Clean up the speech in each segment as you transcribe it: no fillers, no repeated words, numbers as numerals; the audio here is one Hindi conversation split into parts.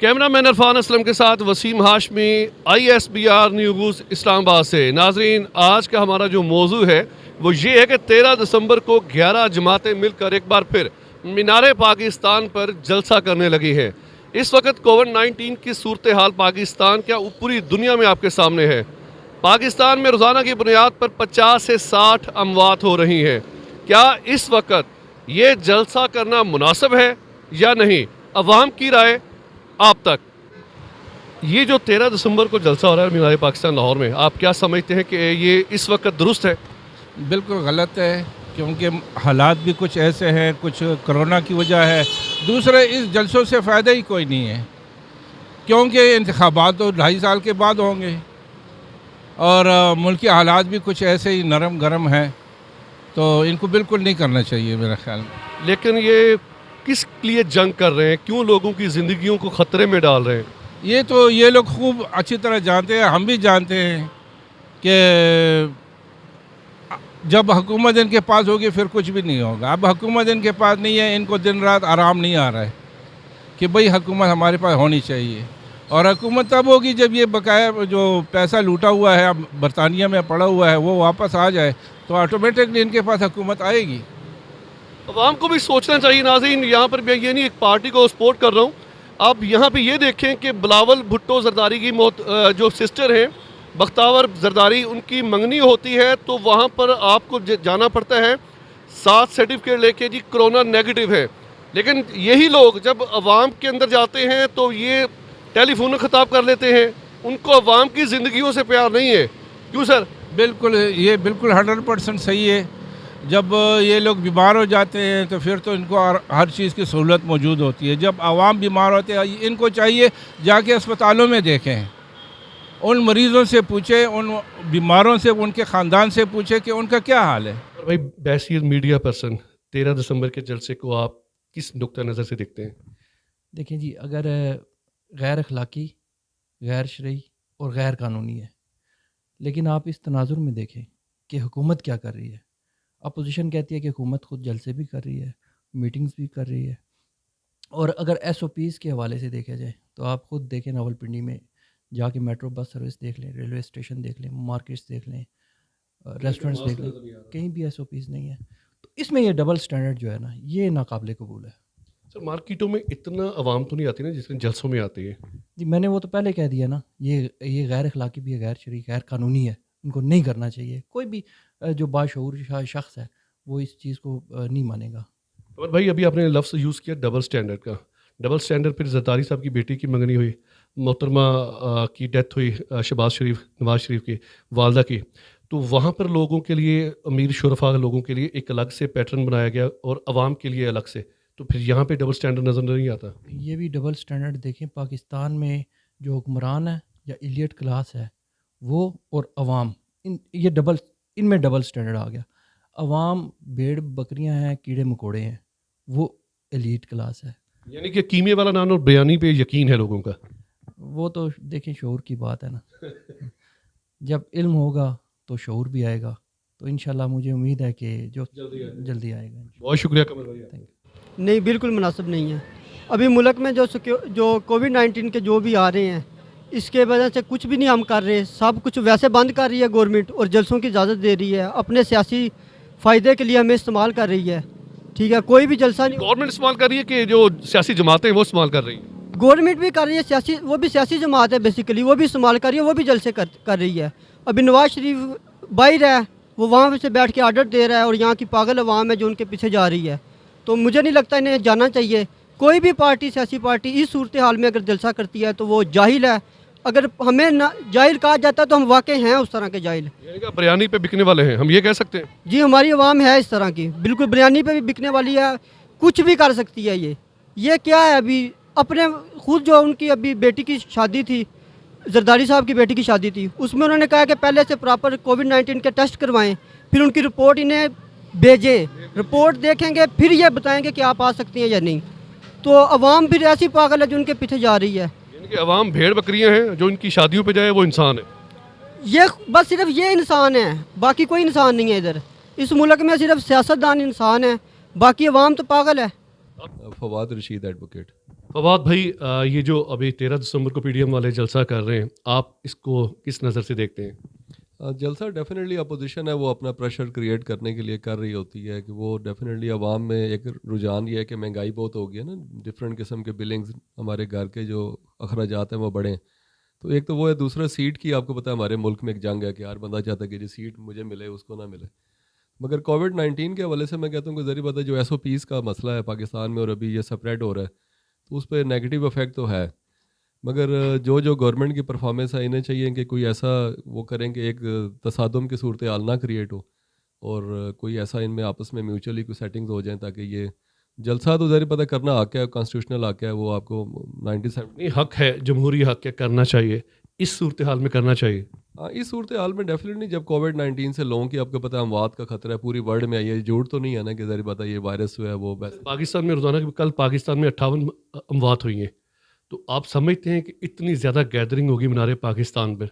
कैमरामैन इरफान असलम के साथ वसीम हाशमी, ISBR न्यूज़ इस्लामाबाद से। नाजरीन, आज का हमारा जो मौजू है वो ये है कि 13 दिसंबर को 11 जमातें मिलकर एक बार फिर मीनार पाकिस्तान पर जलसा करने लगी हैं। इस वक्त कोविड-19 की सूरत हाल पाकिस्तान क्या पूरी दुनिया में आपके सामने है। पाकिस्तान में रोज़ाना की बुनियाद पर 50 से 60 अमवात हो रही हैं। क्या इस वक्त ये जलसा करना मुनासिब है या नहीं? अवाम की राय आप तक। ये जो 13 दिसंबर को जलसा हो रहा है मीनार पाकिस्तान लाहौर में, आप क्या समझते हैं कि ये इस वक्त दुरुस्त है? बिल्कुल गलत है, क्योंकि हालात भी कुछ ऐसे हैं, कुछ कोरोना की वजह है। दूसरे, इस जलसों से फ़ायदा ही कोई नहीं है, क्योंकि इंतखाबात तो 2.5 साल के बाद होंगे और मुल्क के हालात भी कुछ ऐसे ही नरम गरम हैं, तो इनको बिल्कुल नहीं करना चाहिए मेरे ख्याल में। लेकिन ये किस लिए जंग कर रहे हैं? क्यों लोगों की ज़िंदगियों को ख़तरे में डाल रहे हैं? ये लोग खूब अच्छी तरह जानते हैं, हम भी जानते हैं कि जब हुकूमत इनके पास होगी फिर कुछ भी नहीं होगा। अब हुकूमत इनके पास नहीं है, इनको दिन रात आराम नहीं आ रहा है कि भाई हुकूमत हमारे पास होनी चाहिए। और हुकूमत तब होगी जब ये बकाया जो पैसा लूटा हुआ है, अब बरतानिया में पड़ा हुआ है, वो वापस आ जाए, तो ऑटोमेटिकली इनके पास हुकूमत आएगी। अवाम को भी सोचना चाहिए। नाज़रीन, यहाँ पर मैं ये नहीं एक पार्टी को सपोर्ट कर रहा हूँ। आप यहाँ पे ये देखें कि बिलावल भुट्टो जरदारी की मौत, जो सिस्टर हैं बख्तावर जरदारी, उनकी मंगनी होती है तो वहाँ पर आपको जाना पड़ता है, 7 सर्टिफिकेट लेके जी कोरोना नेगेटिव है। लेकिन यही लोग जब अवाम के अंदर जाते हैं तो ये टेलीफोन में खिताब कर लेते हैं। उनको अवाम की ज़िंदगियों से प्यार नहीं है। क्यों सर? बिल्कुल, ये बिल्कुल 100% सही है। जब ये लोग बीमार हो जाते हैं तो फिर तो इनको हर चीज़ की सहूलत मौजूद होती है। जब आवाम बीमार होते हैं, इनको चाहिए जाके अस्पतालों में देखें, उन मरीज़ों से पूछें, उन बीमारों से, उनके ख़ानदान से पूछें कि उनका क्या हाल है। और भाई, बैसियर मीडिया पर्सन, 13 दिसंबर के जलसे को आप किस नुक्ता नज़र से देखते हैं? देखें जी, अगर गैर अखलाकी, गैर शरई और गैर कानूनी है, लेकिन आप इस तनाजुर में देखें कि हुकूमत क्या कर रही है। अपोजिशन कहती है कि हुकूमत खुद जलसे भी कर रही है, मीटिंग्स भी कर रही है। और अगर SOPs के हवाले से देखा जाए तो आप खुद देखें, रावलपिंडी में जाके मेट्रो बस सर्विस देख लें, रेलवे स्टेशन देख लें, मार्केट्स देख लें, रेस्टोरेंट्स देख लें, कहीं भी SOPs नहीं है। तो इसमें ये डबल स्टैंडर्ड जो है ना, ये नाकाबिले कबूल है। सर, मार्केटों में इतना अवाम तो नहीं आती ना जितने जलसों में आती है। जी, मैंने वो तो पहले कह दिया ना, ये गैर अखलाकी भी है, गैर शरई, गैर कानूनी है। इनको नहीं करना चाहिए। कोई भी जो बाशऊर शख्स है वो इस चीज़ को नहीं मानेगा। और भाई, अभी आपने लफ्ज़ यूज़ किया डबल स्टैंडर्ड का। डबल स्टैंडर्ड, फिर जरदारी साहब की बेटी की मंगनी हुई, मोहतरमा की डेथ हुई, शहबाज शरीफ, नवाज शरीफ की वालदा की। तो वहाँ पर लोगों के लिए, अमीर शुरफा लोगों के लिए एक अलग से पैटर्न बनाया गया और अवाम के लिए अलग से। तो फिर यहाँ पे डबल स्टैंडर्ड नज़र नहीं आता। ये भी डबल स्टैंडर्ड देखें, पाकिस्तान में जो हुक्मरान है या इलियट क्लास है वो और अवाम, इनमें डबल स्टैंडर्ड आ गया। अवाम भेड़ बकरियां हैं, कीड़े मकोड़े हैं, वो एलीट क्लास है। यानी कि कीमे वाला नान और बयानी पे यकीन है लोगों का। वो तो देखें शऊर की बात है ना। जब इल्म होगा तो शऊर भी आएगा। तो इंशाल्लाह मुझे उम्मीद है कि जो जल्दी आएगा। बहुत शुक्रिया कमल भाई। नहीं, बिल्कुल मुनासिब नहीं है। अभी मुल्क में जो कोविड-19 के जो भी आ रहे हैं, इसके वजह से कुछ भी नहीं हम कर रहे। सब कुछ वैसे बंद कर रही है गवर्नमेंट और जलसों की इजाज़त दे रही है, अपने सियासी फ़ायदे के लिए हमें इस्तेमाल कर रही है। ठीक है, कोई भी जलसा नहीं। गवर्नमेंट इस्तेमाल कर रही है कि जो सियासी जमातें हैं वो इस्तेमाल कर रही हैं? गवर्नमेंट भी कर रही है, वो भी सियासी जमात है बेसिकली, वो भी इस्तेमाल कर रही है, वो भी जलसे कर रही है। अभी नवाज शरीफ बाहर है, वो वहाँ से बैठ के आर्डर दे रहा है और यहाँ की पागल अवाम है जो उनके पीछे जा रही है। तो मुझे नहीं लगता इन्हें जाना चाहिए। कोई भी पार्टी, सियासी पार्टी इस सूरत हाल में अगर जलसा करती है तो वो जाहिल है। अगर हमें ना जाहिल कहा जाता है तो हम वाकई हैं उस तरह के जाहिल। यानी कि बिरयानी पे बिकने वाले हैं, हम ये कह सकते हैं? जी, हमारी आवाम है इस तरह की, बिल्कुल बिरयानी पे भी बिकने वाली है, कुछ भी कर सकती है। ये क्या है, अभी अपने खुद जो उनकी अभी बेटी की शादी थी, जरदारी साहब की बेटी की शादी थी, उसमें उन्होंने कहा कि पहले से प्रॉपर कोविड-19 के टेस्ट करवाएं, फिर उनकी रिपोर्ट इन्हें भेजें, रिपोर्ट देखेंगे फिर ये बताएंगे कि आप आ सकती हैं या नहीं। तो अवाम फिर ऐसी पागल है जो उनके पीछे जा रही है। यानी कि अवाम भेड़ बकरियां हैं, जो इनकी शादियों पे जाए वो इंसान है। ये बस सिर्फ ये इंसान है, बाकी कोई इंसान नहीं है इधर। इस मुल्क में सिर्फ सियासतदान इंसान है, बाकी अवाम तो पागल है। फवाद रशीद एडवोकेट। फवाद भाई, ये जो अभी 13 दिसंबर को पीडीएम वाले जलसा कर रहे हैं, आप इसको किस नज़र से देखते हैं? जलसा डेफिनेटली अपोजिशन है वो अपना प्रेशर क्रिएट करने के लिए कर रही होती है कि वो डेफिनेटली आवाम में एक रुझान ये है कि महंगाई बहुत हो गई है ना, डिफरेंट किस्म के बिलिंग्स हमारे घर के जो अखराजात हैं वो बढ़े। तो एक तो वो है, दूसरा सीट की आपको पता है हमारे मुल्क में एक जंग है कि हर बंदा चाहता है कि जो सीट मुझे मिले उसको ना मिले। मगर कोविड-19 के हवाले से मैं कहता हूँ कि ज़रिए बात है जो एसओपीज़ का मसला है पाकिस्तान में और अभी ये स्प्रेड हो रहा है, तो उस पर नेगेटिव इफेक्ट तो है। मगर जो जो गवर्नमेंट की परफॉर्मेंस है, इन्हें चाहिए कि कोई ऐसा वो करें कि एक तसादुम की सूरत हाल ना क्रिएट हो और कोई ऐसा इनमें आपस में म्यूचुअली कोई सेटिंग्स हो जाएं ताकि ये जलसा तो ज़ाहिर पता करना हक है, कॉन्स्टिट्यूशनल हक है, वो आपको 97 नहीं, हक है, जमहूरी हक है, करना चाहिए, इस सूरत हाल में करना चाहिए। हाँ, इस सूरत हाल में डेफिनेटली जब कोविड-19 से लोगों की आपको पता है अमवात का खतरा है पूरी वर्ल्ड में, ये झूठ तो नहीं है ना कि ज़ाहिर पता ये वायरस हुआ है वो बस। पाकिस्तान में रोज़ाना कल पाकिस्तान में 58 अमवात हुई हैं, तो आप समझते हैं कि इतनी ज़्यादा गैदरिंग होगी मीनार पाकिस्तान पर?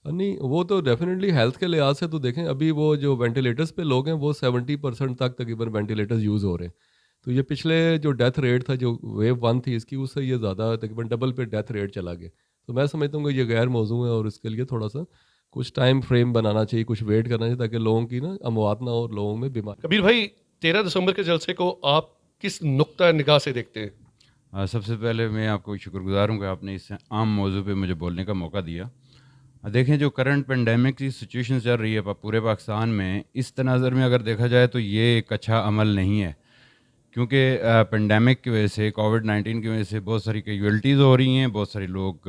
नहीं, वो तो डेफिनेटली हेल्थ के लिहाज से तो देखें, अभी वो जो वेंटिलेटर्स पे लोग हैं वो 70% तक तकरीबन वेंटिलेटर्स यूज़ हो रहे हैं। तो ये पिछले जो डेथ रेट था जो वेव 1 थी इसकी, उससे ये ज़्यादा तकरीबन डबल पे डेथ रेट चला गया। तो मैं समझता हूँ कि ये गैर मौजू है और इसके लिए थोड़ा सा कुछ टाइम फ्रेम बनाना चाहिए, कुछ वेट करना चाहिए ताकि लोगों की ना अमवात ना हो और लोगों में बीमारी। कबीर भाई, 13 दिसंबर के जलसे को आप किस नुक्ता निगाह से देखते हैं? सबसे पहले मैं आपको शुक्रगुजार हूँ कि आपने इस आम मौजू पे मुझे बोलने का मौका दिया। देखें, जो करंट पेंडेमिक की सिचुएशन चल रही है पूरे पाकिस्तान में, इस तनाज़र में अगर देखा जाए तो ये एक अच्छा अमल नहीं है, क्योंकि पेंडेमिक की वजह से, कोविड-19 की वजह से बहुत सारी कैजुअल्टीज़ हो रही हैं, बहुत सारे लोग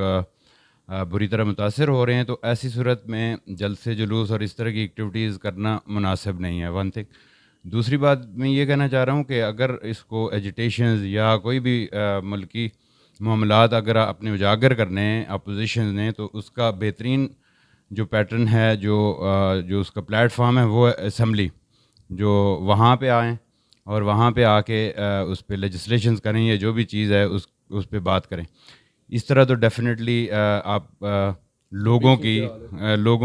बुरी तरह मुतासर हो रहे हैं। तो ऐसी सूरत में जलसे जुलूस और इस तरह की एक्टिविटीज़ करना मुनासिब नहीं है, वन थिंग। दूसरी बात मैं ये कहना चाह रहा हूँ कि अगर इसको एजिटेशंस या कोई भी मुल्की मामलात अगर आपने उजागर करने हैं अपोजिशन ने, तो उसका बेहतरीन जो पैटर्न है, जो उसका प्लेटफॉर्म है, वो असम्बली, जो वहाँ पे आएँ और वहाँ पे आके उस पर लेजिस्लेशंस करें या जो भी चीज़ है उस पर बात करें। इस तरह तो डेफिनेटली आप लोगों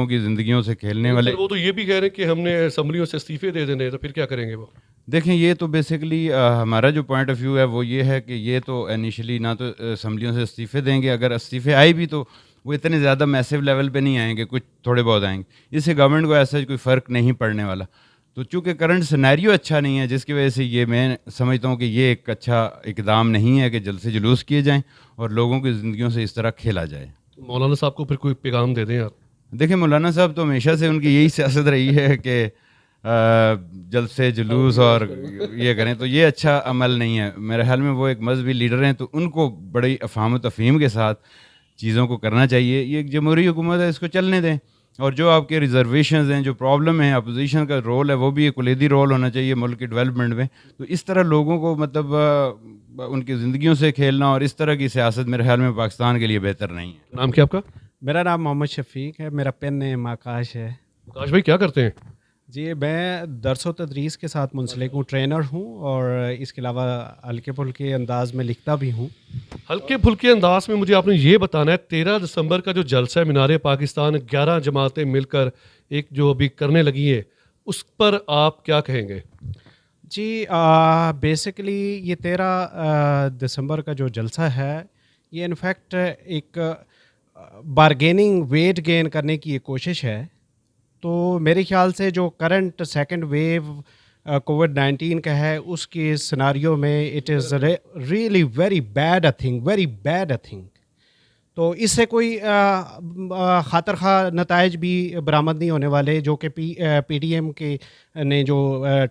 की ज़िंदगियों से खेलने वाले। वो तो ये भी कह रहे हैं कि हमने असम्बलियों से इस्तीफे दे देने, तो फिर क्या करेंगे वो? देखें, ये तो बेसिकली हमारा जो पॉइंट ऑफ व्यू है वो ये है कि ये तो इनिशियली ना तो असम्बलियों से इस्तीफे देंगे, अगर इस्तीफे आए भी तो वो इतने ज़्यादा मैसिव लेवल पे नहीं आएंगे, कुछ थोड़े बहुत आएंगे। इससे गवर्नमेंट को ऐसा कोई फ़र्क नहीं पड़ने वाला। तो चूँकि करंट सिनेरियो अच्छा नहीं है, जिसकी वजह से ये मैं समझता हूँ कि ये एक अच्छा इकदाम नहीं है कि जलसे जुलूस किए जाएँ और लोगों की ज़िंदगियों से इस तरह खेला जाए। मौलाना साहब को फिर कोई पैगाम दे दें आप। देखिए, मौलाना साहब तो हमेशा से उनकी यही सियासत रही है कि जलसे जुलूस और ये करें, तो ये अच्छा अमल नहीं है। मेरे ख्याल में वो एक मजहबी लीडर हैं, तो उनको बड़ी अफ़हाम तफ़हीम के साथ चीज़ों को करना चाहिए। ये एक जमहूरी हुकूमत है, इसको चलने दें। और जो आपके रिजर्वेशंस हैं, जो प्रॉब्लम है, अपोजिशन का रोल है, वो भी एक कुलीदी रोल होना चाहिए मुल्क की डेवलपमेंट में। तो इस तरह लोगों को मतलब उनकी ज़िंदगियों से खेलना और इस तरह की सियासत मेरे ख्याल में पाकिस्तान के लिए बेहतर नहीं है। नाम क्या आपका? मेरा नाम मोहम्मद शफीक है, मेरा पेन नेम आकाश है। आकाश भाई, क्या करते हैं? जी, मैं दरस व तदरीस के साथ मुंसलिक हूँ, ट्रेनर हूँ और इसके अलावा हल्के फुल्के अंदाज में लिखता भी हूँ। हल्के फुल्के अंदाज में मुझे आपने ये बताना है, 13 दिसंबर का जो जलसा है मीनार पाकिस्तान, 11 जमातें मिलकर एक जो अभी करने लगी है, उस पर आप क्या कहेंगे? जी, बेसिकली ये 13 दिसंबर का जो जलसा है, ये इनफैक्ट एक बारगेनिंग वेट गेन करने की एक कोशिश है। तो मेरे ख्याल से जो करंट सेकंड वेव कोविड-19 का है, उसके सिनारियो में it is really very bad a thing. तो इससे कोई खातर खा नताइज भी बरामद नहीं होने वाले, जो कि पीडीएम के ने जो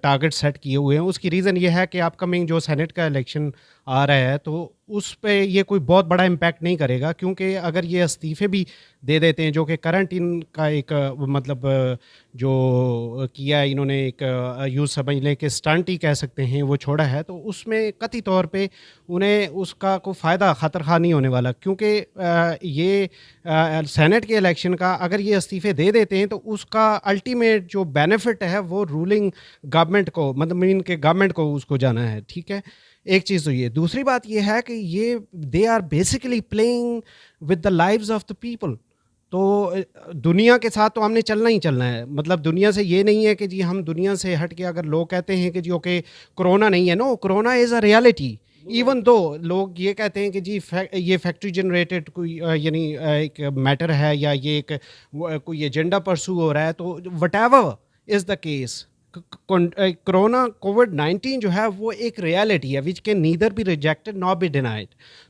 टारगेट सेट किए हुए हैं। उसकी रीज़न ये है कि अपकमिंग जो सेनेट का इलेक्शन आ रहा है, तो उस पे ये कोई बहुत बड़ा इम्पैक्ट नहीं करेगा, क्योंकि अगर ये इस्तीफ़े भी दे देते हैं, जो कि करंट इनका एक मतलब जो किया है इन्होंने, एक यूँ समझ लें कि स्टंट ही कह सकते हैं, वो छोड़ा है, तो उसमें कतई तौर पे उन्हें उसका कोई फ़ायदा खातर खा नहीं होने वाला। क्योंकि ये सेनेट के इलेक्शन का अगर ये इस्तीफ़े दे देते हैं, तो उसका अल्टीमेट जो बेनिफिट है वो रूलिंग गवर्नमेंट को, मतलब इनके गवर्नमेंट को उसको जाना है। ठीक है, एक चीज़ तो ये। दूसरी बात ये है कि ये they are basically playing with the lives of the people. तो दुनिया के साथ तो हमने चलना ही चलना है। मतलब दुनिया से ये नहीं है कि जी हम दुनिया से हट के, अगर लोग कहते हैं कि जी ओके कोरोना नहीं है, no, corona is a reality. Even दो लोग ये कहते हैं कि जी ये फैक्ट्री जनरेटेड कोई यानी एक मैटर है या ये एक कोई एजेंडा परसू हो रहा है, तो whatever is the case, corona कोविड-19 जो है वो एक रियलिटी है which can neither be rejected not be denied.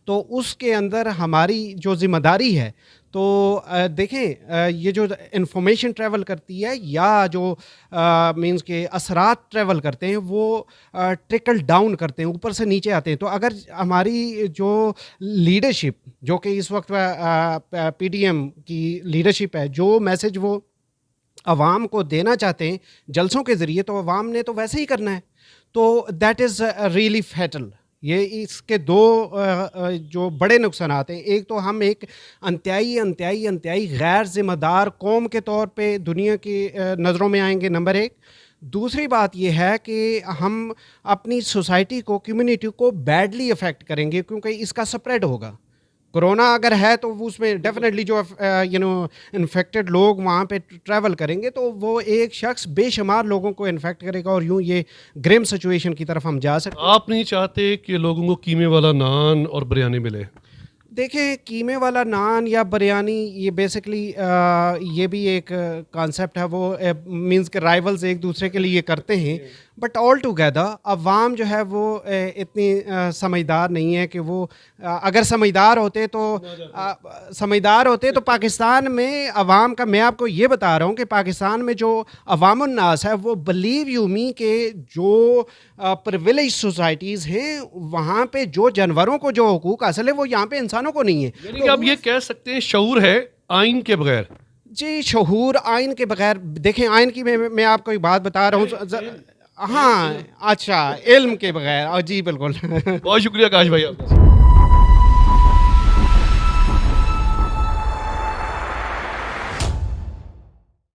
तो उसके अंदर हमारी जो जिम्मेदारी है, तो देखें ये जो इंफॉर्मेशन ट्रैवल करती है या जो मींस के असरात ट्रैवल करते हैं वो ट्रिकल डाउन करते हैं, ऊपर से नीचे आते हैं। तो अगर हमारी जो लीडरशिप जो कि इस वक्त पीडीएम की लीडरशिप है, जो मैसेज वो अवाम को देना चाहते हैं जलसों के ज़रिए, तो अवाम ने तो वैसे ही करना है। तो दैट इज़ रियली फैटल। ये इसके दो जो बड़े नुकसान आते हैं, एक तो हम एक अंतयाई गैर ज़िम्मेदार कौम के तौर पे दुनिया की नज़रों में आएंगे, नंबर एक। दूसरी बात ये है कि हम अपनी सोसाइटी को, कम्युनिटी को बैडली अफेक्ट करेंगे, क्योंकि इसका स्प्रेड होगा। कोरोना अगर है तो उसमें डेफिनेटली जो इन्फेक्टेड लोग वहाँ पे ट्रैवल करेंगे तो वो एक शख्स बेशुमार लोगों को इन्फेक्ट करेगा और यूँ ये ग्रिम सिचुएशन की तरफ हम जा सकते हैं। आप नहीं चाहते कि लोगों को कीमे वाला नान और बिरयानी मिले? देखें, कीमे वाला नान या बिरयानी ये बेसिकली ये भी एक कॉन्सेप्ट है, वो मींस के राइवल्स एक दूसरे के लिए करते हैं, बट ऑल टुगेदर अवाम जो है वो इतनी समझदार नहीं है कि वो अगर समझदार होते तो पाकिस्तान में अवाम का, मैं आपको ये बता रहा हूँ कि पाकिस्तान में जो अवामुन नास है वो बिलीव यू मी के जो प्रिविलेज सोसाइटीज़ हैं वहाँ पे जो जानवरों को जो हुकूक हासिल है वो यहाँ पे इंसानों को नहीं है। यानी कि आप ये कह सकते हैं शऊर है आइन के बगैर? जी, शऊर आइन के बगैर। देखें, आइन की मैं आपको एक बात बता रहा हूँ। हाँ, अच्छा, इल्म के बगैर। जी बिल्कुल। बहुत शुक्रिया काश भाई आपका।